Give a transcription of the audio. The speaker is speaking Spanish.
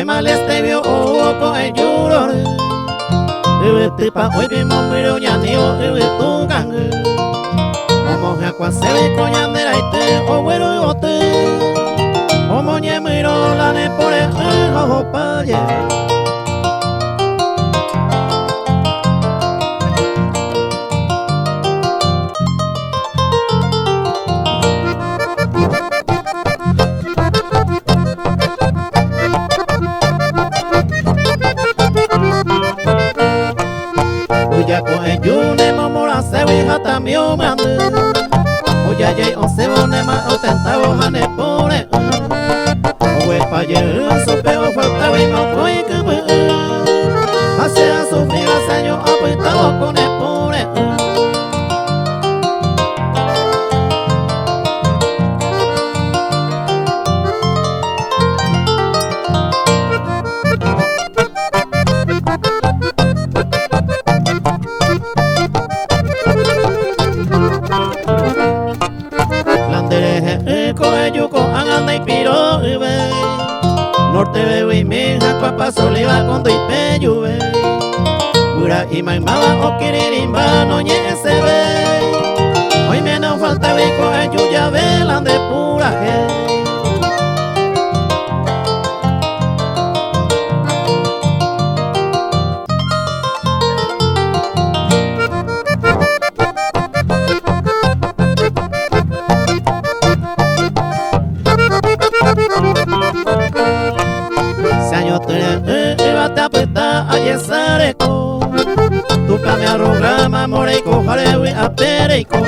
mal este vio con el lloro te pa hoy mismo miro ya digo tu gang como ya cuando se ve coñandera y te o bueno y bote como ñe miro la ne por el ojo pa ya con el yune momora se veja también me ande oya ya on se bone ma otentavo hane pone owe pa ye so peo falta ve no coi que me hace a sufrir a señor apretado con el pone norte bebe y meja papá soliva con doy peyo ve pura y maimaba o quiririmba no ñe se ve hoy menos falta ve con el yuya velan de pura gente te apeta a yesareco tu cambia programa moreco jarewe a pereco